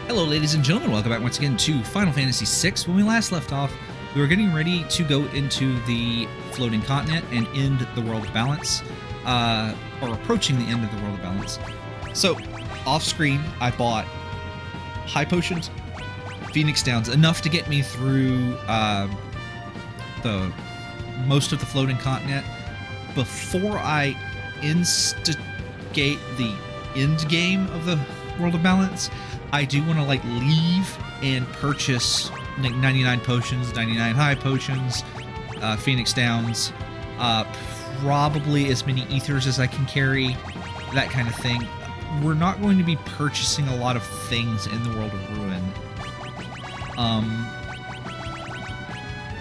Hello ladies and gentlemen, welcome back once again to Final Fantasy VI. When we last left off, we were getting ready to go into the floating continent and end the World of Balance, or approaching the end of the World of Balance. So, off screen, I bought high potions, Phoenix Downs, enough to get me through the most of the floating continent before I instigate the end game of the World of Balance. I do want to leave and purchase 99 potions, 99 high potions, Phoenix Downs, probably as many ethers as I can carry, that kind of thing. We're not going to be purchasing a lot of things in the World of Ruin.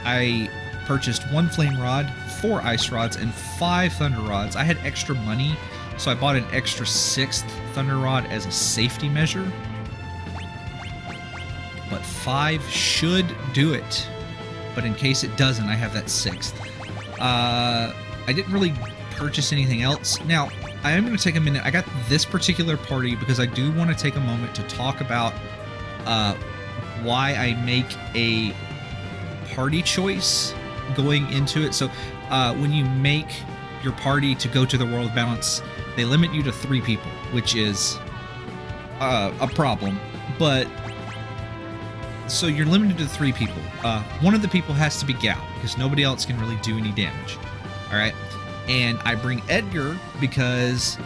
I purchased 1 flame rod, 4 ice rods, and 5 thunder rods. I had extra money, so I bought an extra 6th thunder rod as a safety measure. But 5 should do it. But in case it doesn't, I have that 6th. I didn't really purchase anything else. Now, I am going to take a minute. I got this particular party because I do want to take a moment to talk about why I make a party choice going into it. So when you make your party to go to the World of Balance, they limit you to 3 people, which is a problem. But so you're limited to 3 people. One of the people has to be Gal, because nobody else can really do any damage. Alright? And I bring Edgar because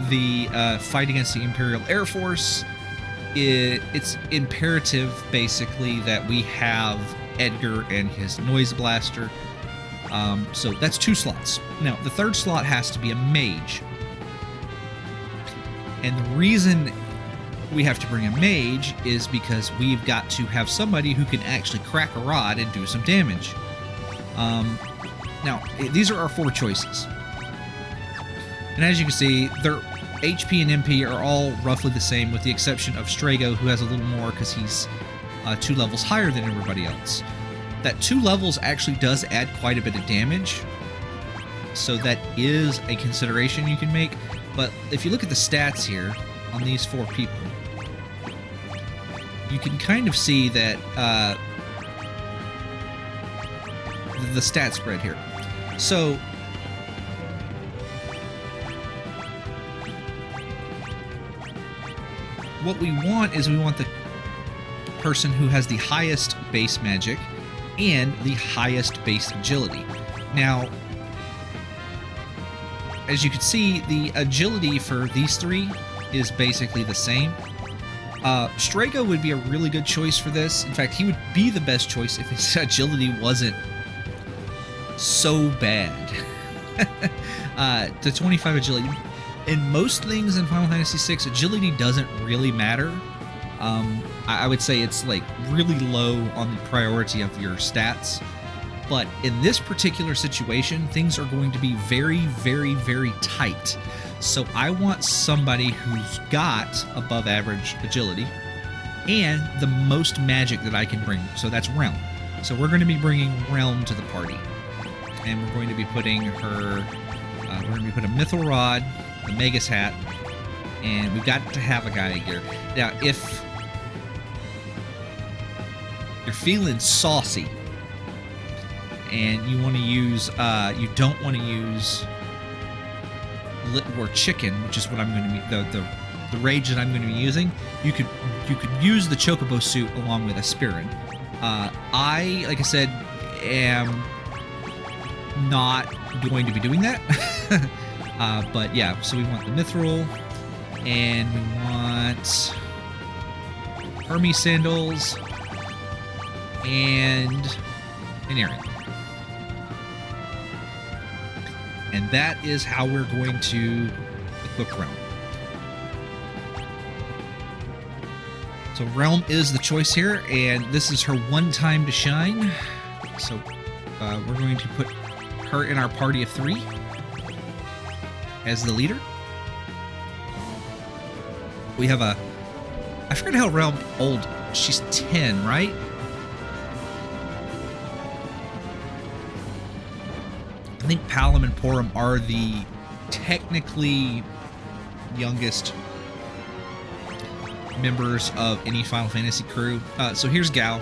the fight against the Imperial Air Force, it's imperative, basically, that we have Edgar and his noise blaster. So that's 2 slots. Now, the 3rd slot has to be a mage. And the reason we have to bring a mage is because we've got to have somebody who can actually crack a rod and do some damage. Now, these are our 4 choices. And as you can see, their HP and MP are all roughly the same, with the exception of Strago, who has a little more because he's 2 levels higher than everybody else. That 2 levels actually does add quite a bit of damage, so that is a consideration you can make. But if you look at the stats here on these 4 people, you can kind of see that the stat spread here. So what we want is we want the person who has the highest base magic and the highest base agility. Now, as you can see, the agility for these 3 is basically the same. Strago would be a really good choice for this. In fact, he would be the best choice if his agility wasn't so bad. The 25 agility. In most things in Final Fantasy VI, agility doesn't really matter. I would say it's really low on the priority of your stats. But in this particular situation, things are going to be very, very, very tight. So I want somebody who's got above average agility and the most magic that I can bring. So that's Realm. So we're going to be bringing Realm to the party. And we're going to be putting her, we're going to be putting a Mythal Rod, the Magus Hat, and we've got to have a guy here. Now, if you're feeling saucy and you want to use, you don't want to use or chicken, which is what I'm going to be the rage that I'm going to be using. You could use the Chocobo suit along with Aspirin. I, like I said, am not going to be doing that. But yeah, so we want the Mithril, and we want Hermes sandals and an earring. And that is how we're going to equip Realm. So Realm is the choice here, and this is her one time to shine. So we're going to put her in our party of 3 as the leader. We have a... I forget how Realm old. She's 10, right? I think Palom and Porum are the technically youngest members of any Final Fantasy crew. So here's Gao.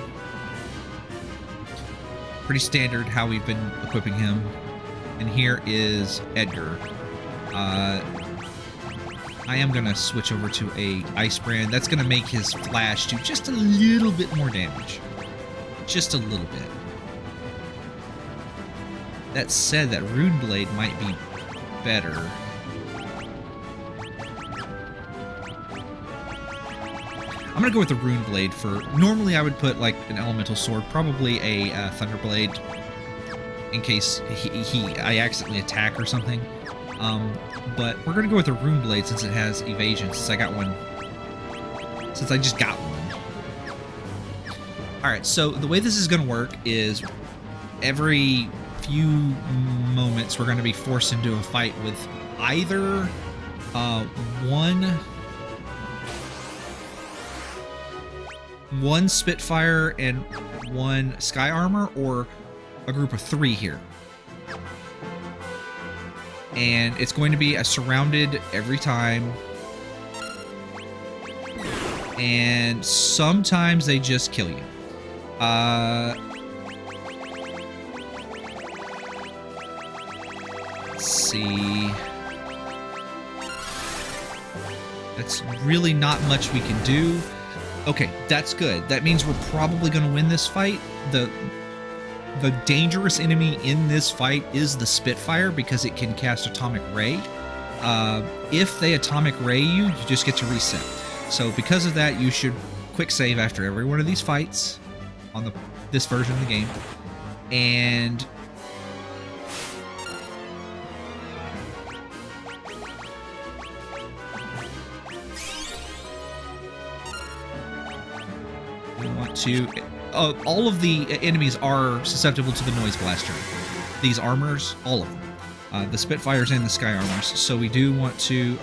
Pretty standard how we've been equipping him. And here is Edgar. I am going to switch over to a Ice Brand. That's going to make his Flash do just a little bit more damage. Just a little bit. That said, that Rune Blade might be better. I'm going to go with the Rune Blade for... Normally I would put like an Elemental Sword, probably a Thunder Blade, in case I accidentally attack or something. But we're going to go with the Rune Blade since it has evasion, since I got one. Since I just got one. Alright, so the way this is going to work is every few moments we're going to be forced into a fight with either one Spitfire and one Sky Armor, or a group of 3 here. And it's going to be a surrounded every time. And sometimes they just kill you. Let's see. That's really not much we can do. Okay, that's good. That means we're probably going to win this fight. The dangerous enemy in this fight is the Spitfire because it can cast Atomic Ray. If they Atomic Ray you, you just get to reset. So because of that, you should quick save after every one of these fights on this version of the game. And we want to... all of the enemies are susceptible to the Noise Blaster. These armors, all of them. The Spitfires and the Sky Armors. So we do want to...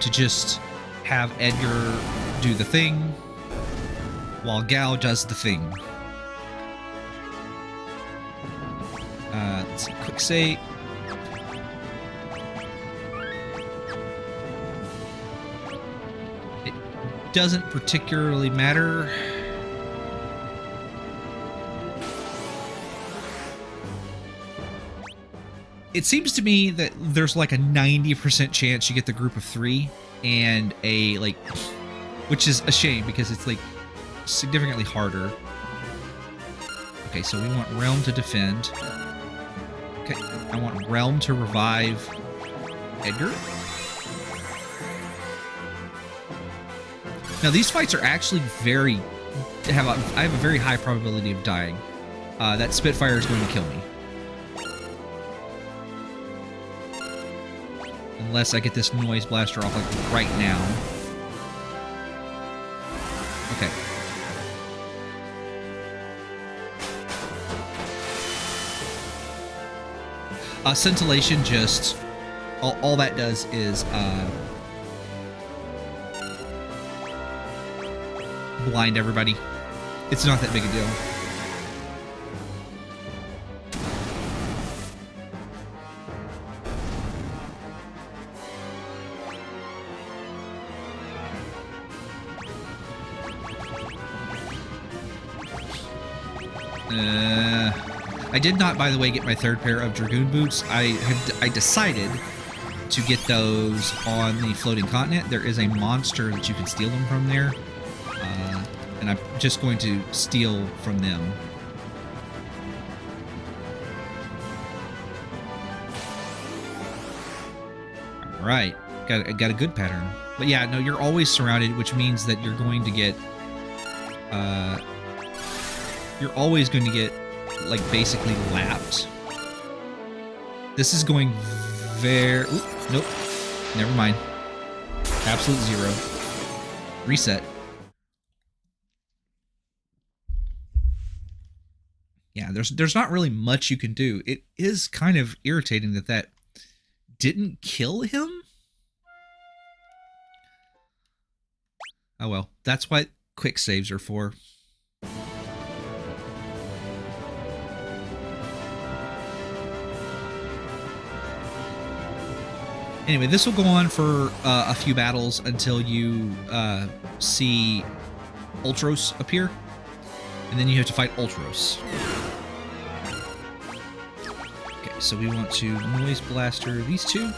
just have Edgar do the thing, while Gao does the thing. Let's see, quick save. Doesn't particularly matter. It seems to me that there's like a 90% chance you get the group of 3 and a like, which is a shame because it's like significantly harder. Okay, so we want Realm to defend. Okay, I want Realm to revive Edgar. Now these fights are actually I have a very high probability of dying. That Spitfire is going to kill me. Unless I get this Noise Blaster off like right now. Okay. Scintillation just... All that does is... blind everybody. It's not that big a deal. I did not, by the way, get my 3rd pair of Dragoon boots. I decided to get those on the Floating Continent. There is a monster that you can steal them from there. And I'm just going to steal from them. All right, got a good pattern. But yeah, no, you're always surrounded, which means that you're going to get, like basically lapped. This is going very. Ooh, nope, never mind. Absolute 0. Reset. Yeah, there's not really much you can do. It is kind of irritating that didn't kill him. Oh well, that's what quick saves are for. Anyway, this will go on for a few battles until you see Ultros appear, and then you have to fight Ultros. Okay, so we want to Noise Blaster these two.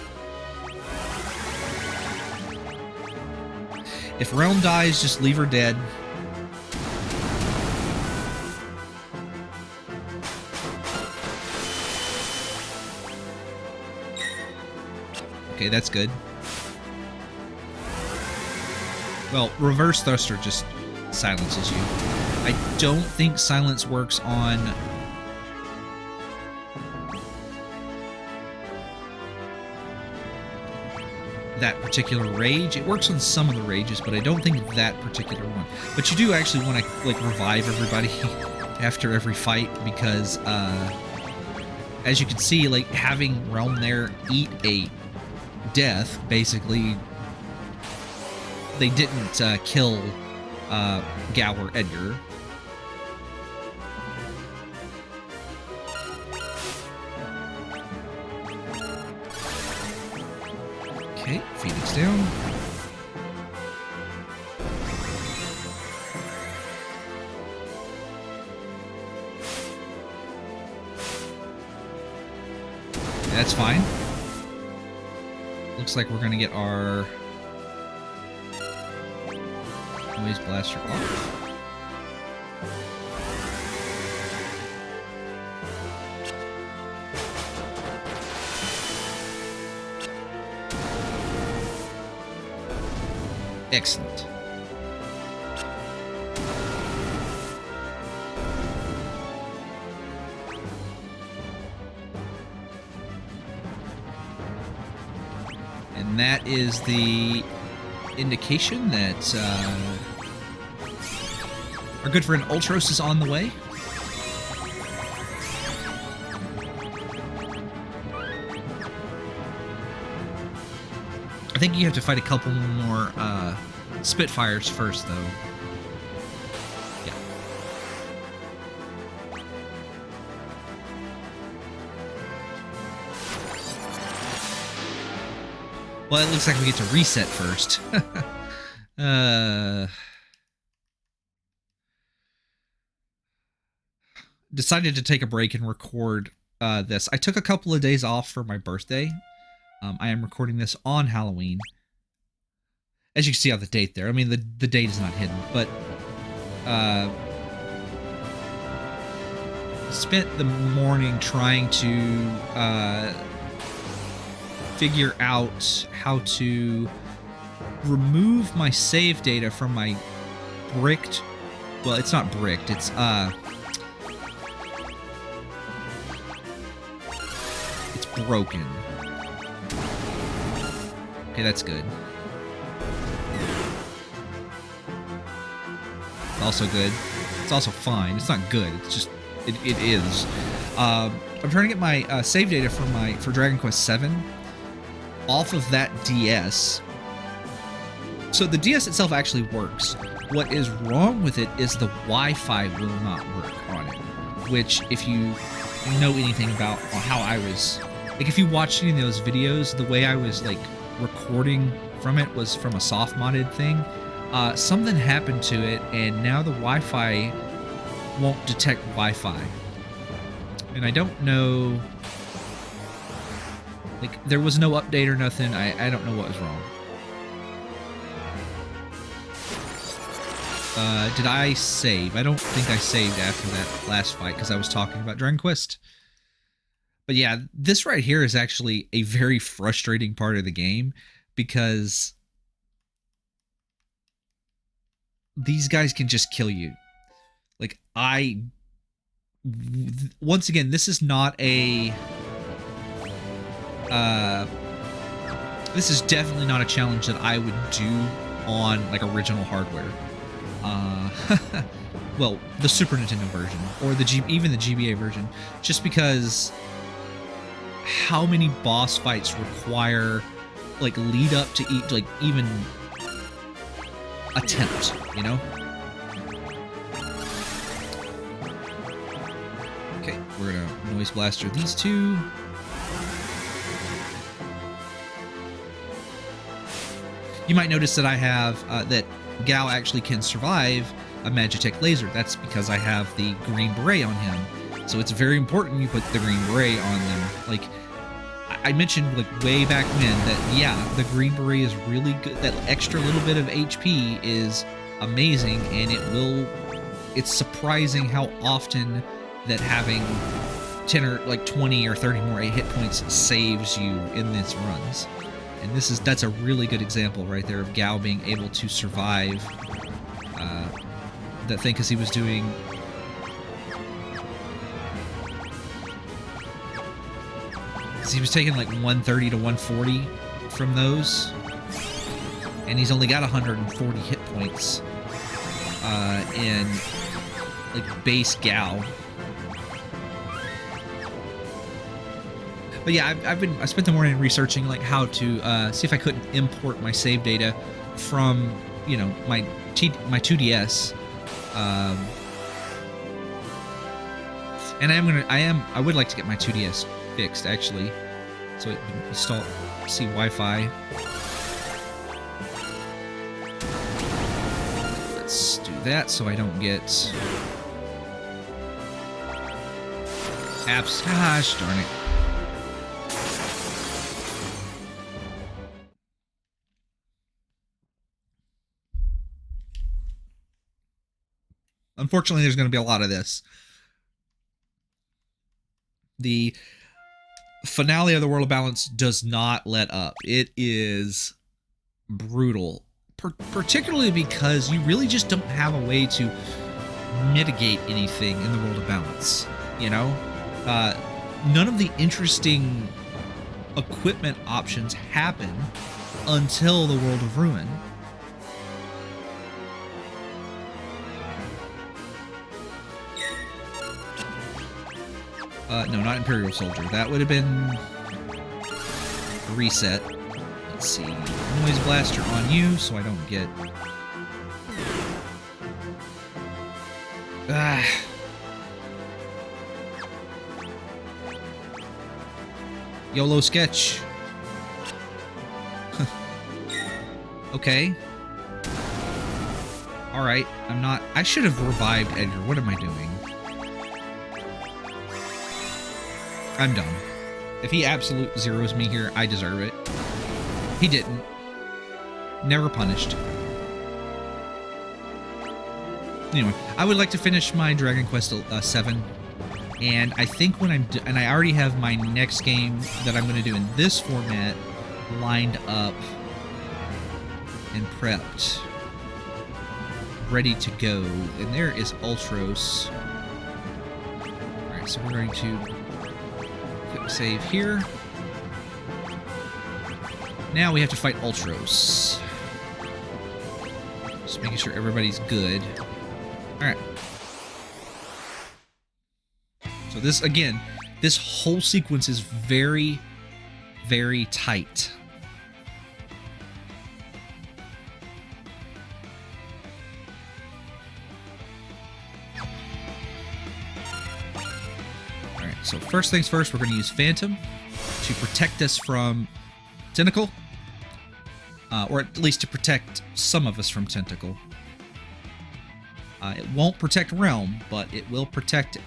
If Realm dies, just leave her dead. Okay, that's good. Well, Reverse Thruster just silences you. I don't think silence works on that particular rage. It works on some of the rages, but I don't think that particular one. But you do actually want to like revive everybody after every fight, because as you can see, like having Realm there eat a death, basically they didn't kill Gower Edgar. Okay, Phoenix down. That's fine. Looks like we're gonna get our Noise Blaster off. Excellent. And that is the indication that our good friend Ultros is on the way. I think you have to fight a couple more Spitfires first, though. Yeah. Well, it looks like we get to reset first. Decided to take a break and record this. I took a couple of days off for my birthday. I am recording this on Halloween. As you can see on the date there. I mean, the date is not hidden, but spent the morning trying to figure out how to remove my save data from my bricked... Well, it's not bricked, it's broken. Okay, that's good. Also good. It's also fine. It's not good. It's just it is. I'm trying to get my save data for Dragon Quest VII off of that DS. So the DS itself actually works. What is wrong with it is the Wi-Fi will not work on it. Which, if you know anything about how I was, like, if you watched any of those videos, the way I was like recording from it was from a soft modded thing. Something happened to it, and now the Wi-Fi won't detect Wi-Fi. And I don't know... Like, there was no update or nothing. I don't know what was wrong. Did I save? I don't think I saved after that last fight, because I was talking about Dragon Quest. But yeah, this right here is actually a very frustrating part of the game, because these guys can just kill you. Like, once again, this is not a... this is definitely not a challenge that I would do on, like, original hardware. Well, the Super Nintendo version, or even the GBA version, just because how many boss fights require, like, lead up to even attempt, you know? Okay, we're gonna Noise Blaster these two. You might notice that I have that Gao actually can survive a Magitech laser. That's because I have the green beret on him. So it's very important you put the green beret on them. Like I mentioned, like way back when, that yeah, the green beret is really good. That extra little bit of HP is amazing, and it's surprising how often that having 10 or like 20 or 30 more hit points saves you in these runs. And that's a really good example right there of Gao being able to survive that thing, because he was doing taking like 130 to 140 from those, and he's only got 140 hit points in like base Gao. But yeah, I spent the morning researching like how to see if I couldn't import my save data from, you know, my 2DS. And I would like to get my 2DS fixed actually, so it can install Wi-Fi. Let's do that so I don't get apps. Gosh darn it. Unfortunately, there's going to be a lot of this. The finale of the World of Balance does not let up. It is brutal, particularly because you really just don't have a way to mitigate anything in the World of Balance. You know, none of the interesting equipment options happen until the World of Ruin. No, not Imperial Soldier. That would have been reset. Let's see. Noise Blaster on you, so I don't get... YOLO Sketch. Okay. Alright, I should have revived Edgar. What am I doing? I'm done. If he absolute zeros me here, I deserve it. He didn't. Never punished. Anyway, I would like to finish my Dragon Quest 7, and I think when and I already have my next game that I'm going to do in this format lined up and prepped, ready to go. And there is Ultros. All right, so we're going to quick save here. Now we have to fight Ultros. Just making sure everybody's good. Alright. So this, again, this whole sequence is very, very tight. Alright, so first things first, we're going to use Phantom to protect us from Tentacle. Or at least to protect some of us from Tentacle. It won't protect Realm, but it will protect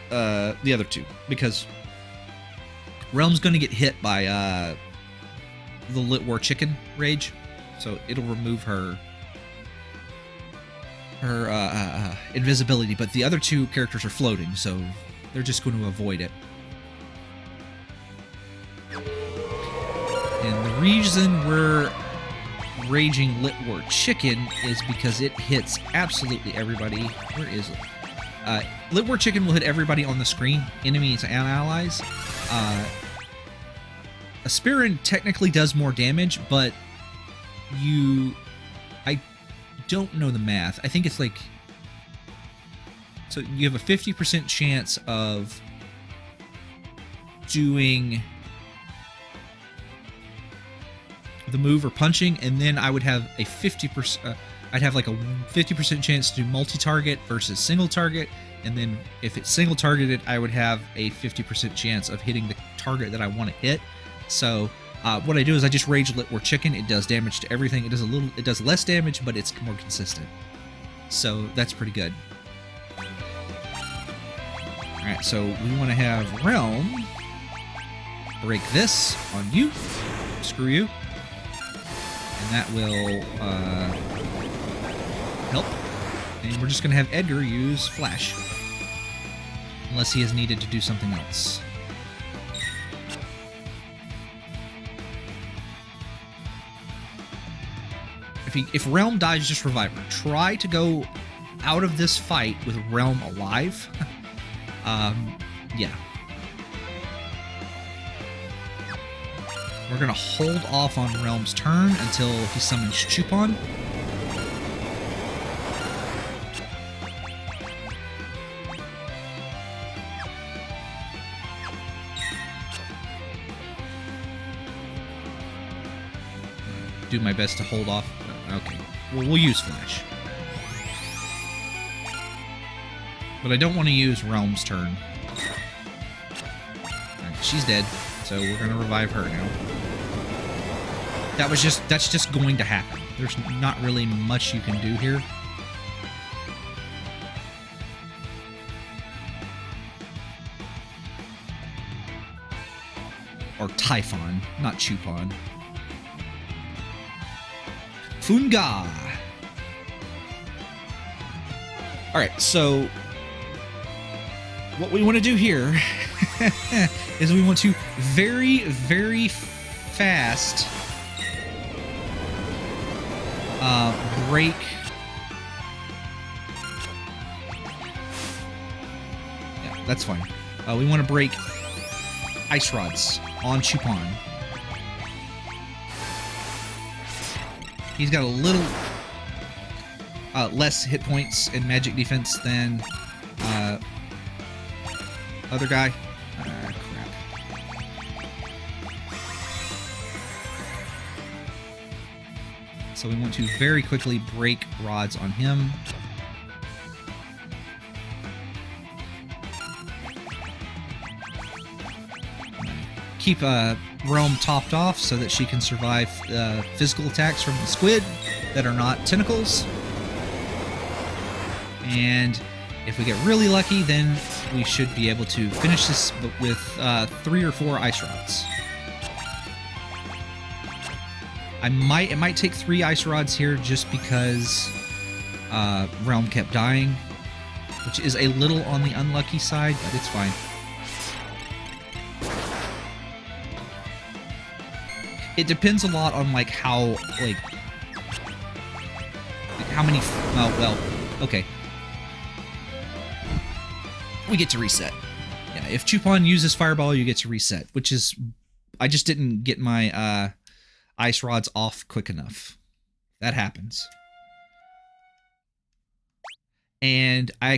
the other two, because Realm's going to get hit by the Lit War Chicken Rage, so it'll remove her invisibility, but the other two characters are floating, so they're just going to avoid it. And the reason we're raging Lit War Chicken is because it hits absolutely everybody. Where is it? Lit War Chicken will hit everybody on the screen, enemies and allies. Aspirin technically does more damage, but I don't know the math. I think it's like, so you have a 50% chance of doing the move or punching, and then I would have a 50%, I'd have like a 50% chance to do multi-target versus single target, and then if it's single targeted, I would have a 50% chance of hitting the target that I want to hit. So What I do is I just Rage Lit War Chicken. It does damage to everything. It does less damage, but it's more consistent. So that's pretty good. Alright, so we want to have Realm break this on you. Screw you. And that will help. And we're just going to have Edgar use Flash. Unless he is needed to do something else. If Realm dies, just revive her. Try to go out of this fight with Realm alive. Yeah. We're gonna hold off on Realm's turn until he summons Chupon. Do my best to hold off. Okay. Well, we'll use Flash. But I don't want to use Realm's turn. Right, she's dead, so we're gonna revive her now. That's just going to happen. There's not really much you can do here. Or Typhon, not Chupon. Funga! Alright, so what we want to do here is we want to very, very fast break yeah, that's fine. We want to break Ice Rods on Chupon. He's got a little less hit points and magic defense than other guy. Crap. So we want to very quickly break rods on him. Keep Realm topped off so that she can survive physical attacks from the squid that are not tentacles. And if we get really lucky, then we should be able to finish this with 3 or 4 ice rods. It might take 3 ice rods here just because Realm kept dying, which is a little on the unlucky side, but it's fine. It depends a lot on how many. Oh well, okay. We get to reset. Yeah, if Chupon uses Fireball, you get to reset, which is I just didn't get my ice rods off quick enough. That happens. And I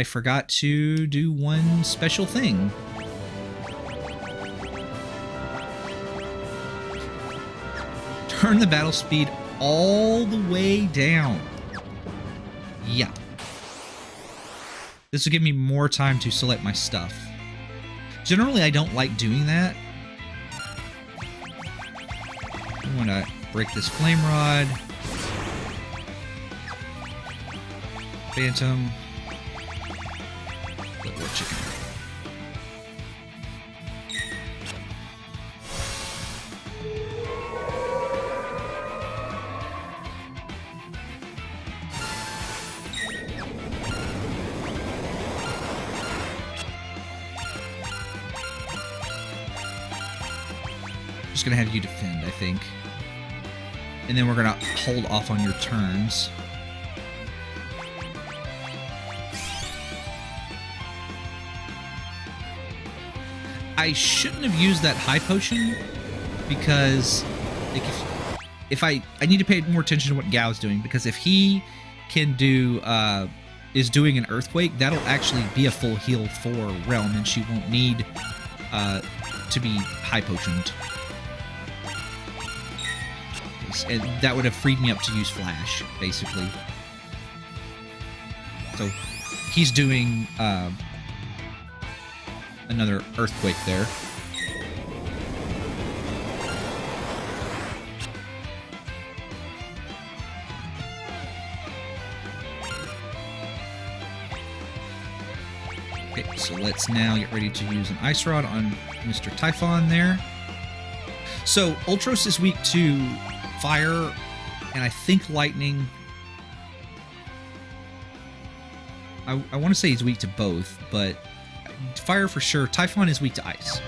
forgot to do one special thing. Turn the battle speed all the way down. Yeah. This will give me more time to select my stuff. Generally, I don't like doing that. I want to break this Flame Rod. Phantom. Little chicken. Just gonna have you defend, I think. And then we're gonna hold off on your turns. I shouldn't have used that high potion because if I need to pay more attention to what Gao's doing, because if he can do is doing an earthquake, that'll actually be a full heal for Realm, and she won't need to be high potioned. And that would have freed me up to use Flash, basically. So he's doing another earthquake there. Okay, so let's now get ready to use an Ice Rod on Mr. Typhon there. So Ultros is weak to fire, and I think lightning. I want to say he's weak to both, but fire for sure. Typhon is weak to ice.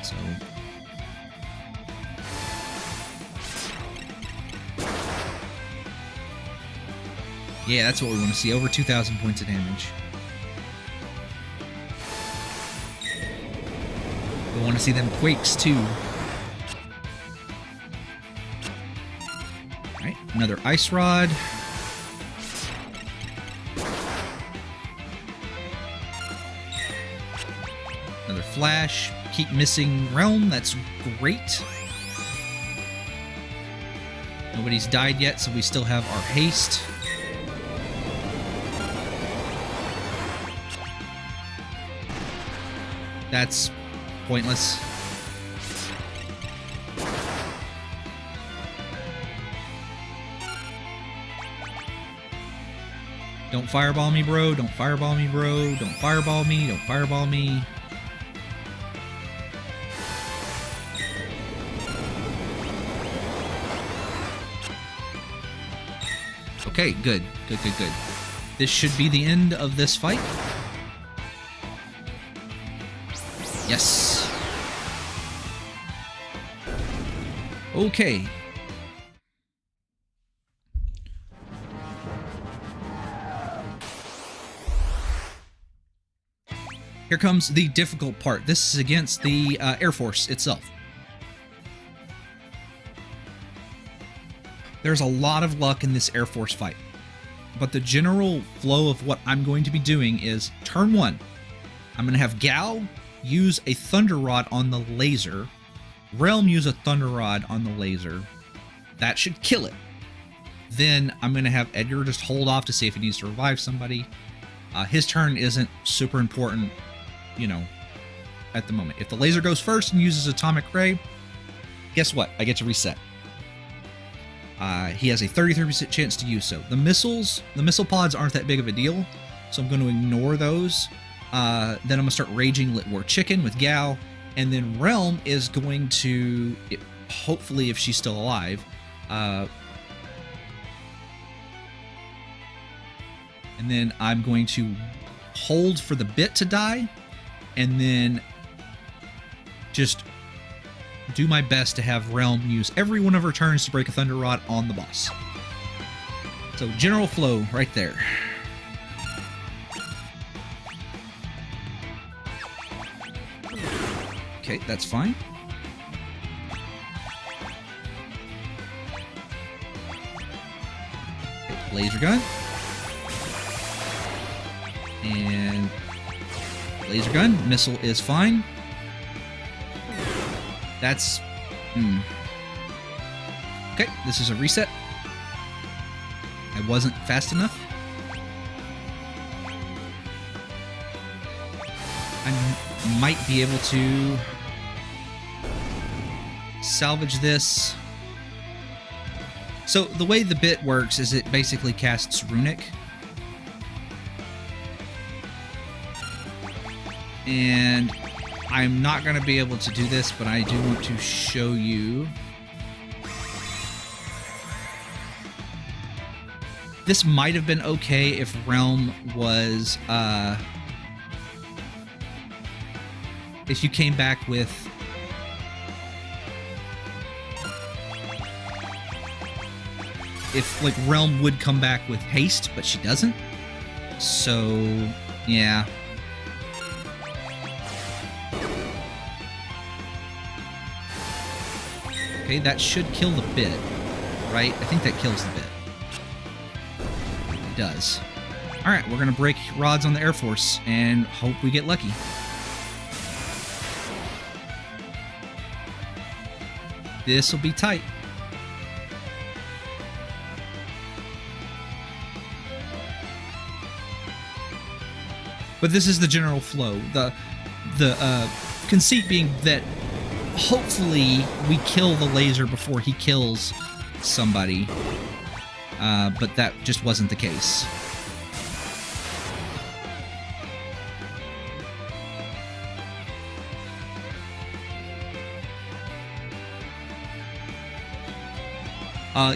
So yeah, that's what we want to see. Over 2,000 points of damage. We want to see them quakes too. Alright, another Ice Rod. Another Flash. Keep missing Realm, that's great. Nobody's died yet, so we still have our haste. That's pointless. Don't fireball me, bro. Don't fireball me, bro. Don't fireball me. Don't fireball me. Okay, good. Good, good, good. This should be the end of this fight. Yes. Okay. Here comes the difficult part. This is against the Air Force itself. There's a lot of luck in this Air Force fight, but the general flow of what I'm going to be doing is turn 1. I'm going to have Gao use a Thunder Rod on the laser. Realm use a Thunder Rod on the laser. That should kill it. Then I'm going to have Edgar just hold off to see if he needs to revive somebody. His turn isn't super important, you know, at the moment. If the laser goes first and uses Atomic Ray, guess what? I get to reset. He has a 33% chance to use so. The missile pods aren't that big of a deal, so I'm going to ignore those. Then I'm going to start raging Lit War Chicken with Gao, and then Realm is going to, hopefully if she's still alive, and then I'm going to hold for the bit to die, and then just do my best to have Realm use every one of her turns to break a Thunder Rod on the boss. So general flow right there. Okay, that's fine. Okay, laser gun. And laser gun. Missile is fine. That's... Okay, this is a reset. I wasn't fast enough. I might be able to salvage this. So the way the bit works is it basically casts Runic. And I'm not going to be able to do this, but I do want to show you. This might have been okay if Realm was, if you came back with if like Realm would come back with haste, but she doesn't. So, yeah. Okay, that should kill the bit, right? I think that kills the bit. It does. Alright, we're gonna break rods on the Air Force and hope we get lucky. This will be tight. But this is the general flow. The conceit being that hopefully we kill the laser before he kills somebody. but that just wasn't the case.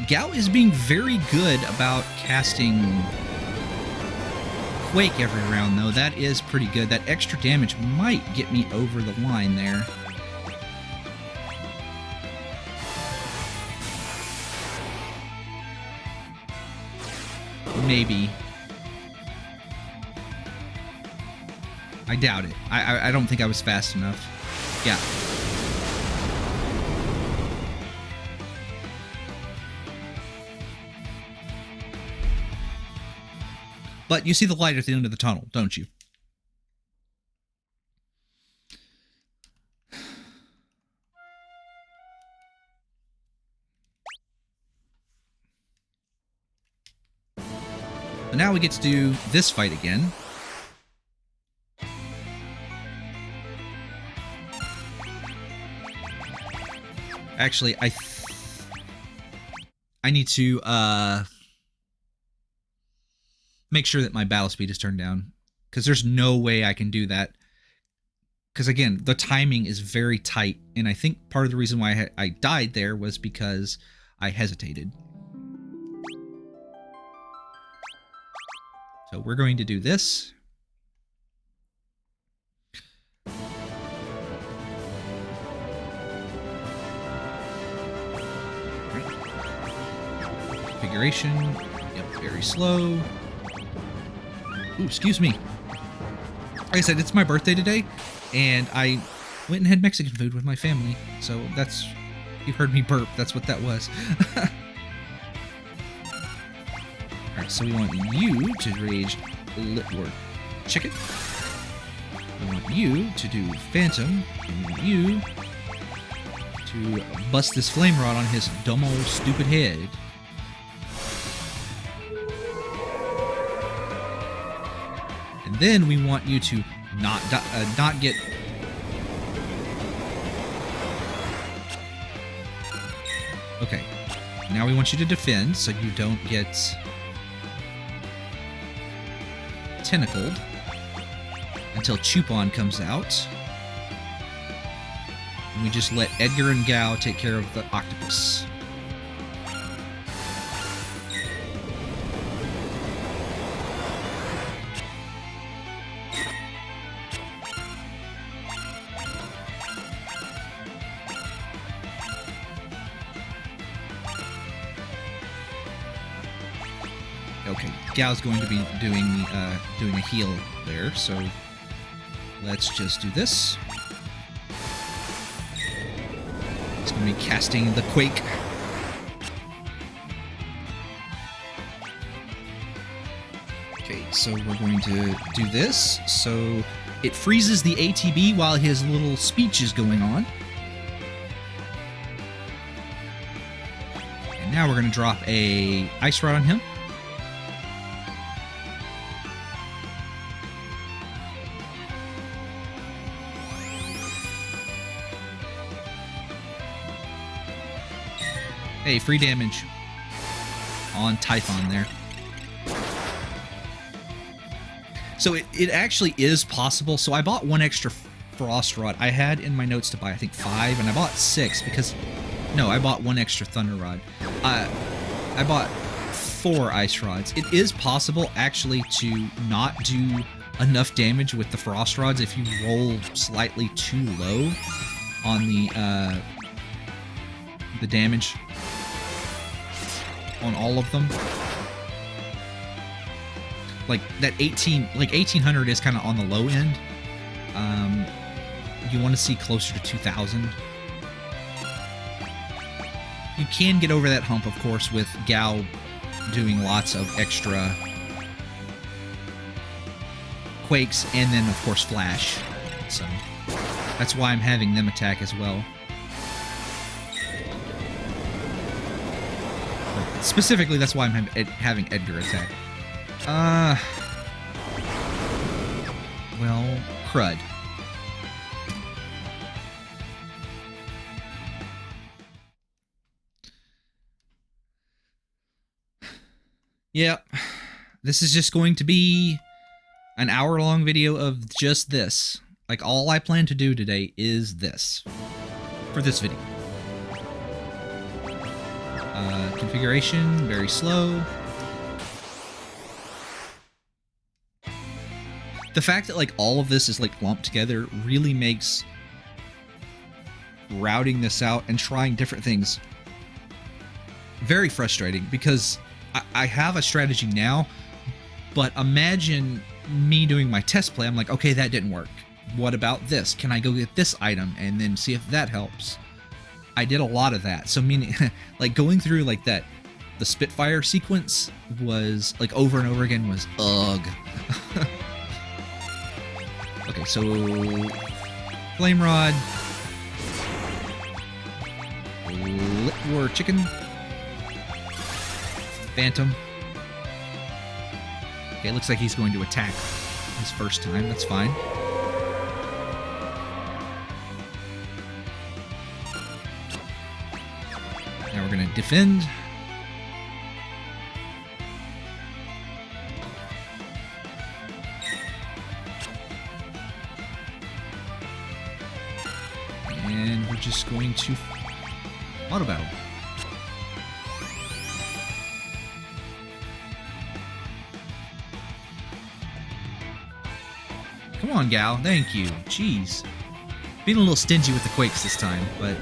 Gao is being very good about casting Quake every round, though. That is pretty good. That extra damage might get me over the line there. Maybe. I doubt it. I don't think I was fast enough. Yeah. But you see the light at the end of the tunnel, don't you? So now we get to do this fight again. Actually, I need to make sure that my battle speed is turned down, because there's no way I can do that. Because again, the timing is very tight, and I think part of the reason why I died there was because I hesitated. So we're going to do this. Configuration. Yep, very slow. Ooh, excuse me. Like I said, it's my birthday today, and I went and had Mexican food with my family. So that's, you heard me burp, that's what that was. Alright, so we want you to rage or chicken. We want you to do phantom, and we want you to bust this flame rod on his dumb old stupid head. And then we want you to not get... Okay. Now we want you to defend so you don't get tentacled until Chupon comes out. And we just let Edgar and Gao take care of the octopus. Okay, Gao's going to be doing a heal there, so let's just do this. It's going to be casting the Quake. Okay, so we're going to do this. So it freezes the ATB while his little speech is going on. And now we're going to drop a Ice Rod on him. Hey, free damage on Typhon there. So it actually is possible. So I bought one extra Frost Rod. I had in my notes to buy, I think, 5, and I bought 6 because... No, I bought one extra Thunder Rod. I bought 4 Ice Rods. It is possible, actually, to not do enough damage with the Frost Rods if you roll slightly too low on the damage on all of them. Like that 1800 is kind of on the low end. You want to see closer to 2000. You can get over that hump, of course, with Gao doing lots of extra quakes and then, of course, Flash. So that's why I'm having them attack as well. Specifically, that's why I'm having Edgar attack. Well, crud. Yep. This is just going to be an hour-long video of just this. Like, all I plan to do today is this. For this video. Configuration, very slow. The fact that, like, all of this is, like, lumped together really makes routing this out and trying different things very frustrating, because I have a strategy now, but imagine me doing my test play. I'm like, okay, that didn't work. What about this? Can I go get this item and then see if that helps? I did a lot of that. So meaning, like, going through like that, the Spitfire sequence was like over and over again was ugh. Okay, so Flame Rod, Lit War Chicken, Phantom. Okay, looks like he's going to attack his first time. That's fine. Now we're going to defend. And we're just going to auto battle. Come on, gal. Thank you. Jeez. Being a little stingy with the quakes this time, but...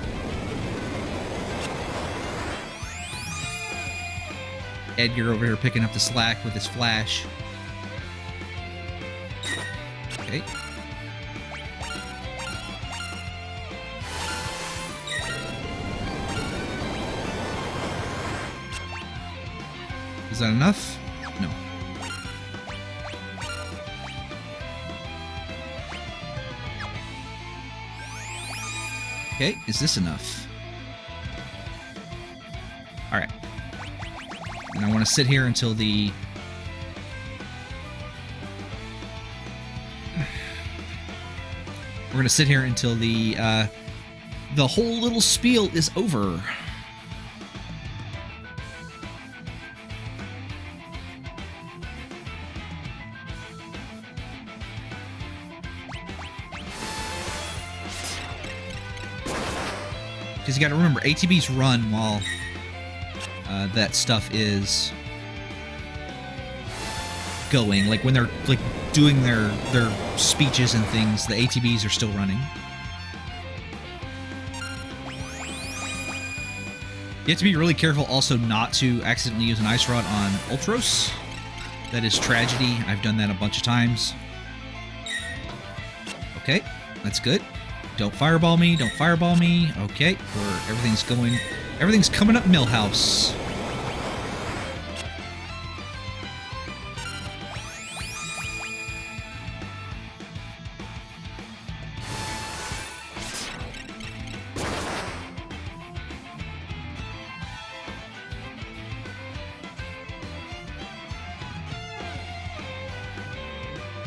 Edgar over here picking up the slack with his flash. Okay. Is that enough? No. Okay, is this enough? Alright. And I want to sit here until the... We're going to sit here until the whole little spiel is over. Because you got to remember, ATBs run while that stuff is going. Like when they're like doing their speeches and things, the ATBs are still running. You have to be really careful also not to accidentally use an ice rod on Ultros. That is tragedy. I've done that a bunch of times. Okay, that's good. Don't fireball me, don't fireball me. Okay, everything's coming up Millhouse.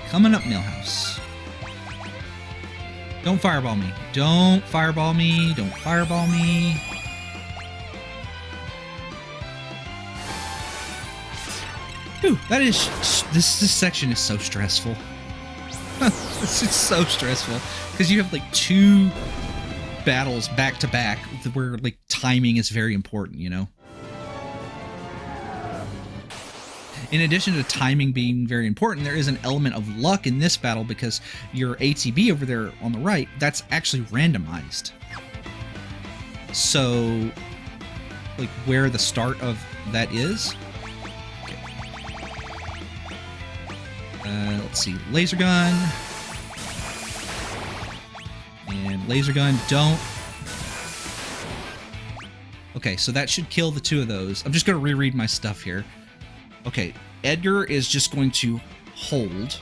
Coming up Millhouse. Don't fireball me. Don't fireball me. Don't fireball me. Whew, that is... This section is so stressful. This is so stressful. Because you have, like, 2 battles back-to-back where, like, timing is very important, you know? In addition to timing being very important, there is an element of luck in this battle because your ATB over there on the right, that's actually randomized. So, like, where the start of that is. Okay. Let's see. Laser gun. And laser gun, don't. Okay, so that should kill the 2 of those. I'm just going to reread my stuff here. Okay, Edgar is just going to hold.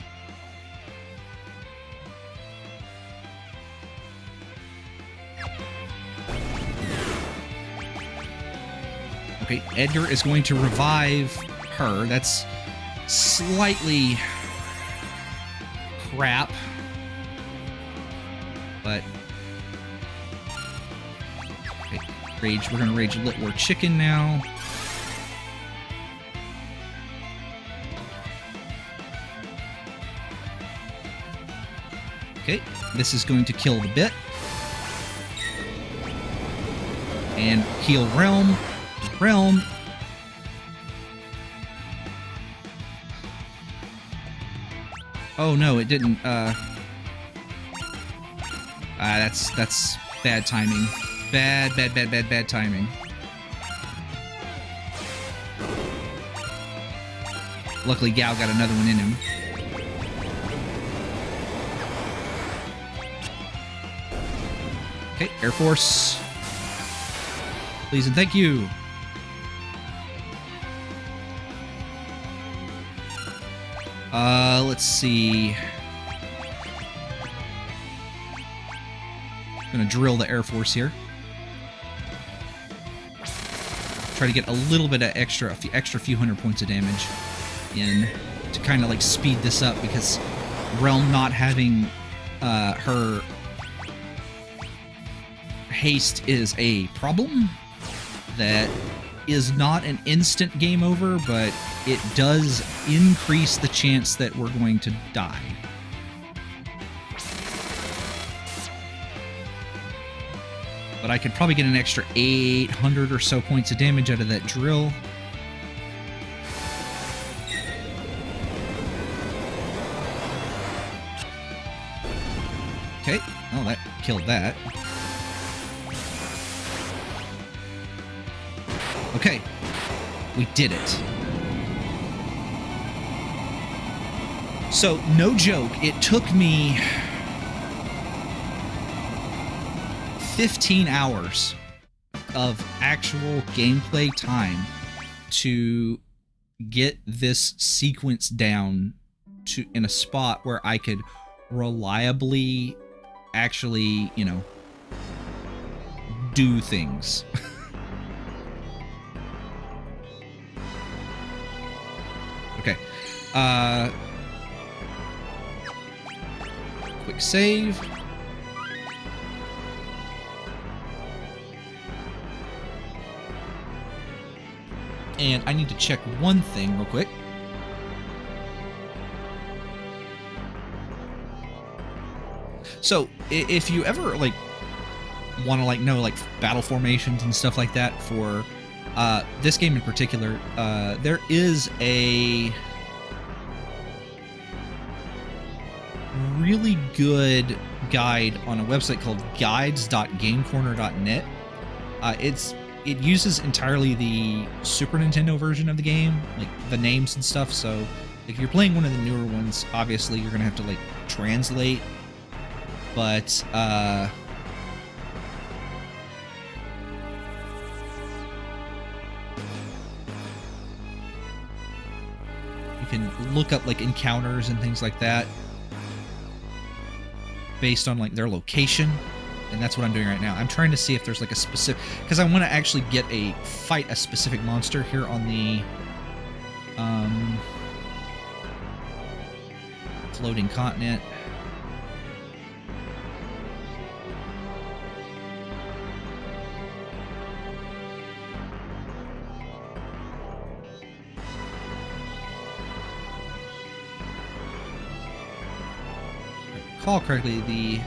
Okay, Edgar is going to revive her. That's slightly crap. But... Okay, rage. We're going to rage Lit War Chicken now. Okay, this is going to kill the bit. And heal Realm. Realm. Oh no, it didn't. That's bad timing. Bad timing. Luckily, Gao got another one in him. Okay, Air Force. Please and thank you. Let's see. Gonna drill the Air Force here. Try to get a little bit of extra few hundred points of damage in to kind of like speed this up, because Realm not having her haste is a problem that is not an instant game over, but it does increase the chance that we're going to die. But I could probably get an extra 800 or so points of damage out of that drill. Okay, oh, that killed that. Okay, we did it. So, no joke, it took me 15 hours of actual gameplay time to get this sequence down to in a spot where I could reliably actually, you know, do things. Okay. Quick save. And I need to check one thing real quick. So, if you ever, like, want to, like, know, like, battle formations and stuff like that for this game in particular, there is a really good guide on a website called guides.gamecorner.net. It uses entirely the Super Nintendo version of the game, like the names and stuff, so if you're playing one of the newer ones, obviously you're gonna have to, like, translate, but you can look up, like, encounters and things like that based on, like, their location. And that's what I'm doing right now. I'm trying to see if there's, like, a specific... Because I want to actually fight a specific monster here on the... floating continent. If I recall correctly, the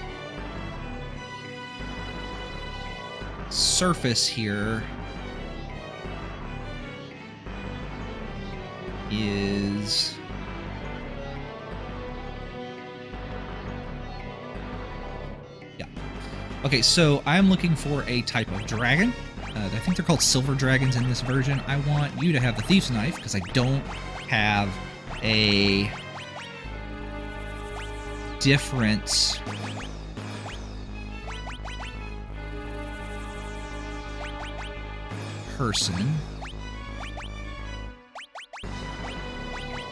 surface here is okay, so I'm looking for a type of dragon. I think they're called silver dragons in this version. I want you to have the thief's knife because I don't have a different person.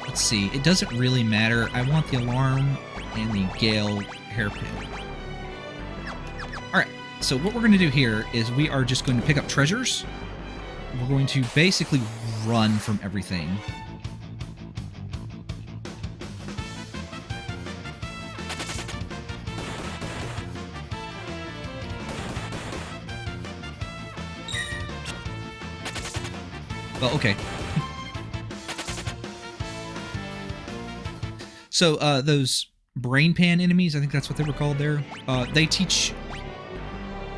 Let's see. It doesn't really matter. I want the alarm and the Gale hairpin. Alright, so what we're going to do here is we are just going to pick up treasures. We're going to basically run from everything. Well, okay. So, those brain pan enemies, I think that's what they were called there. They teach,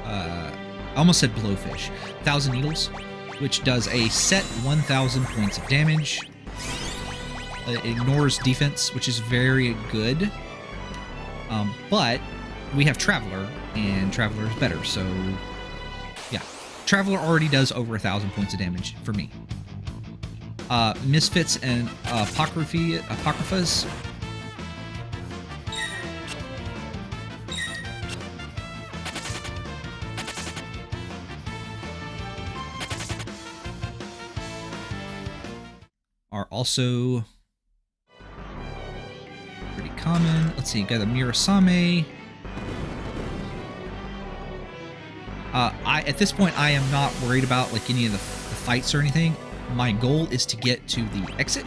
I almost said blowfish, 1,000 needles, which does a set 1,000 points of damage. It ignores defense, which is very good. But we have Traveler, and Traveler is better, so yeah. Traveler already does over 1,000 points of damage for me. Misfits and Apocryphas. Are also pretty common. Let's see, got a Mirasame. At this point, I am not worried about like any of the fights or anything. My goal is to get to the exit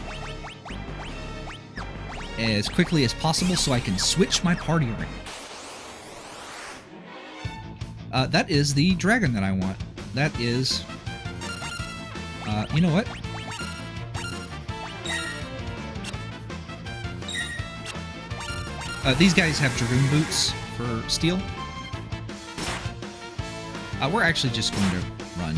as quickly as possible so I can switch my party around. That is the dragon that I want. That is... you know what? These guys have Dragoon boots for steel. We're actually just going to run.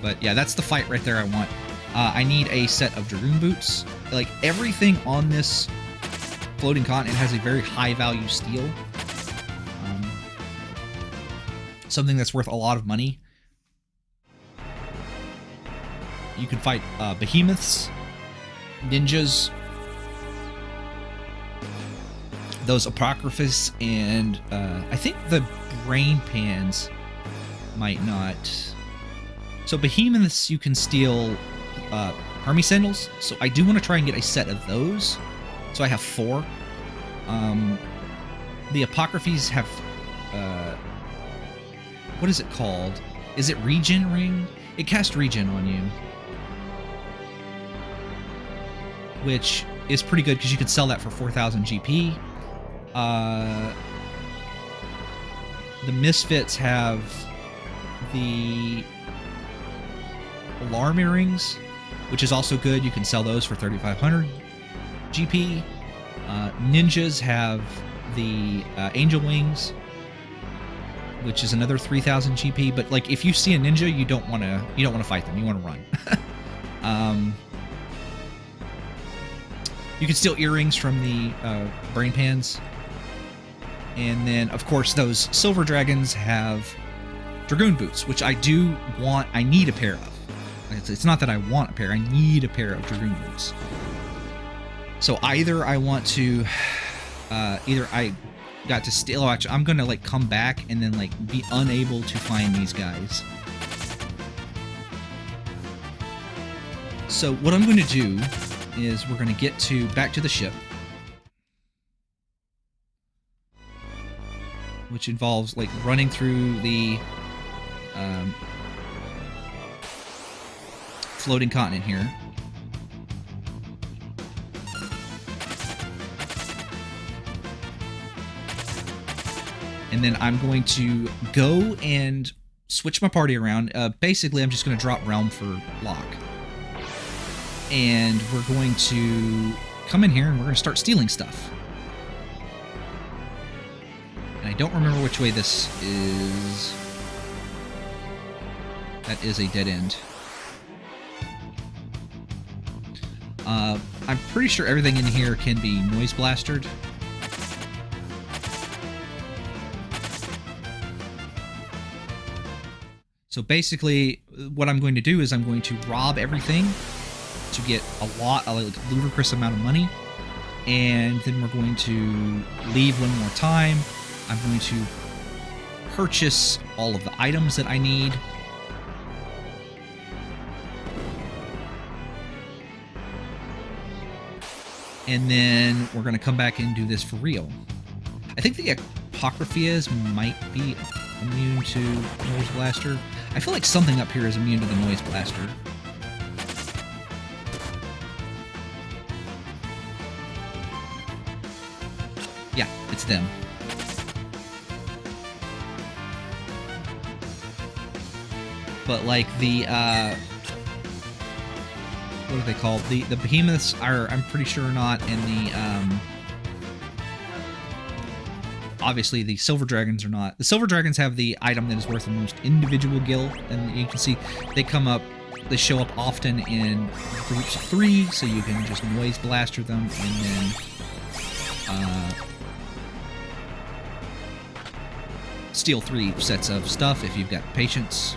But yeah, that's the fight right there I want. I need a set of Dragoon boots. Like, everything on this floating continent has a very high value steel. Something that's worth a lot of money. You can fight behemoths, ninjas, those Apocryphas, and I think the brain pans might not. So behemoths, you can steal Hermes sandals, so I do want to try and get a set of those. So I have 4. The Apocryphas have, what is it called? Is it Regen Ring? It casts Regen on you, which is pretty good because you could sell that for 4,000 GP. The Misfits have the Alarm Earrings, which is also good. You can sell those for 3,500 GP. Ninjas have the Angel Wings, which is another 3,000 GP. But like, if you see a ninja, you don't want to fight them. You want to run. You can steal earrings from the brain pans. And then, of course, those silver dragons have Dragoon boots, which I do want. I need a pair of. It's not that I want a pair. I need a pair of Dragoon boots. So either I want to... either I got to steal... Oh, actually, I'm going to, like, come back and then, like, be unable to find these guys. So what I'm going to do is we're going to get back to the ship, which involves like running through the floating continent here. And then I'm going to go and switch my party around. Basically, I'm just going to drop Realm for Lock. And we're going to come in here and we're going to start stealing stuff. And I don't remember which way this is. That is a dead end. I'm pretty sure everything in here can be noise blastered. So basically, what I'm going to do is I'm going to rob everything to get a ludicrous amount of money, and then we're going to leave one more time. I'm going to purchase all of the items that I need. And then we're going to come back and do this for real. I think the Apocryphas might be immune to Noise Blaster. I feel like something up here is immune to the Noise Blaster. Yeah, it's them. But like the what are they called? The behemoths are, I'm pretty sure, not in the obviously the silver dragons are not. The silver dragons have the item that is worth the most individual gil, and you can see they come up, they show up often in groups of 3, so you can just noise blaster them and then steal 3 sets of stuff if you've got patience.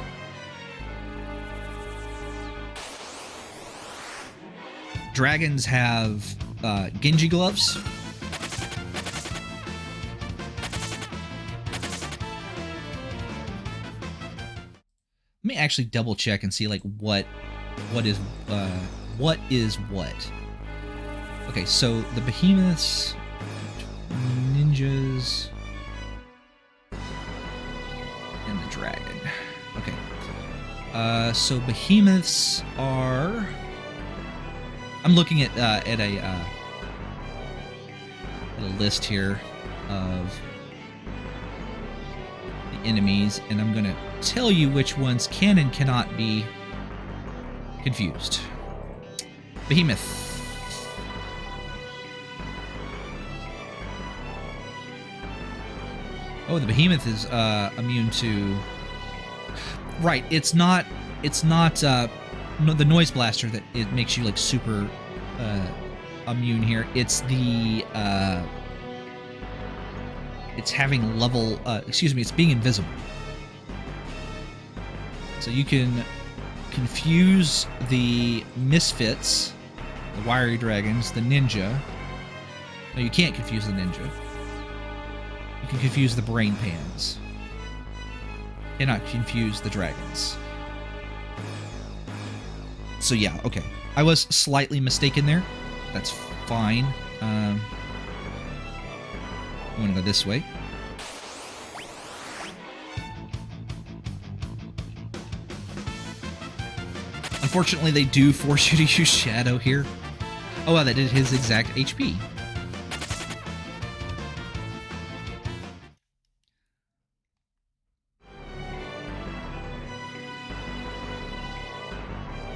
Dragons have Genji gloves. Let me actually double check and see like what is what. Okay, so the behemoths, ninjas, and the dragon. Okay, so behemoths are. I'm looking at a list here of the enemies, and I'm gonna tell you which ones can and cannot be confused. Behemoth. Oh, the behemoth is immune to. Right, it's not the noise blaster that it makes you like super immune here. It's the it's having level excuse me, it's being invisible. So you can confuse the misfits, the wiry dragons, the ninja. No, you can't confuse the ninja. You can confuse the brain pans. Cannot confuse the dragons. So yeah, okay. I was slightly mistaken there. That's fine. I'm gonna go this way. Unfortunately, they do force you to use Shadow here. Oh, wow, that did his exact HP.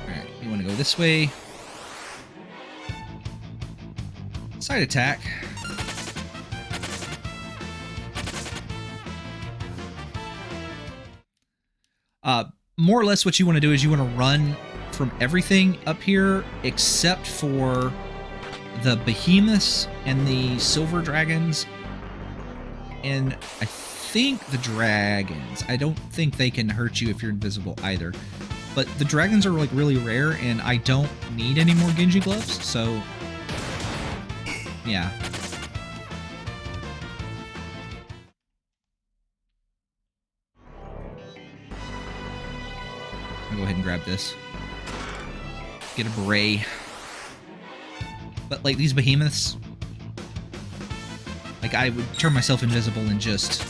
Alright, you want to go this way. Side attack. More or less what you want to do is you want to run from everything up here except for the behemoths and the silver dragons, and I think the dragons. I don't think they can hurt you if you're invisible either, but the dragons are like really rare, and I don't need any more Genji gloves, so yeah. I'll go ahead and grab this. Get a beret. But like these behemoths, like I would turn myself invisible and just,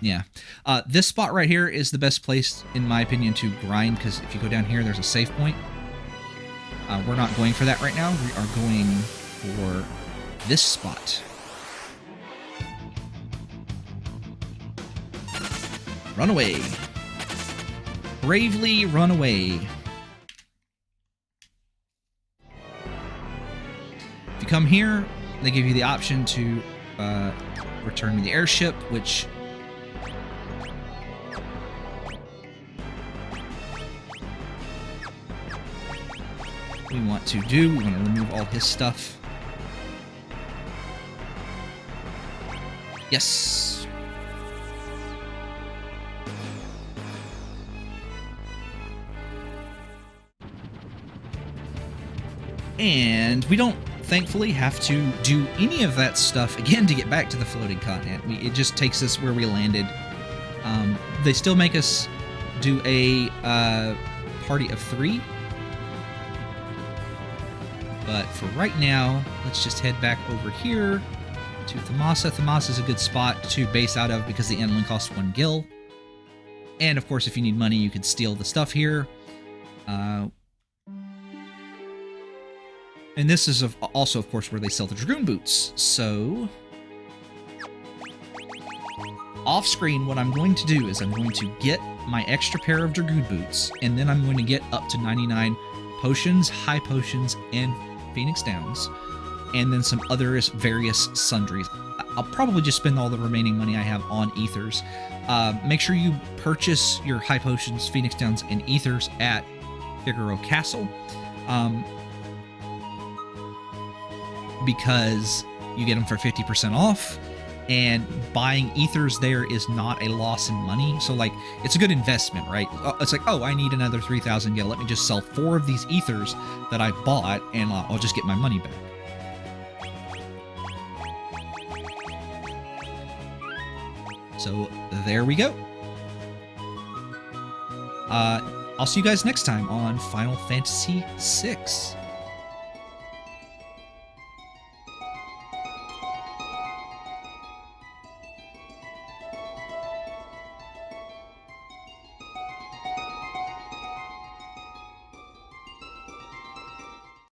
yeah. This spot right here is the best place, in my opinion, to grind, because if you go down here, there's a save point. We're not going for that right now. We are going for this spot. Run away. Bravely run away. If you come here, they give you the option to return to the airship, which we want to do. We want to remove all his stuff. Yes. And we don't, thankfully, have to do any of that stuff again to get back to the floating continent. It just takes us where we landed. They still make us do a party of 3. But for right now, let's just head back over here to Thamasa. Thamasa is a good spot to base out of because the aniline costs 1 gil. And of course, if you need money, you could steal the stuff here. And this is also, of course, where they sell the Dragoon boots. So, off screen, what I'm going to do is I'm going to get my extra pair of Dragoon boots, and then I'm going to get up to 99 potions, high potions, and Phoenix Downs, and then some other various sundries. I'll probably just spend all the remaining money I have on ethers. Make sure you purchase your high potions, Phoenix Downs, and ethers at Figaro Castle, because you get them for 50% off, and buying ethers there is not a loss in money. So like, it's a good investment, right? It's like, oh, I need another 3,000 gil. Let me just sell 4 of these ethers that I bought, and I'll just get my money back. So there we go. I'll see you guys next time on Final Fantasy VI.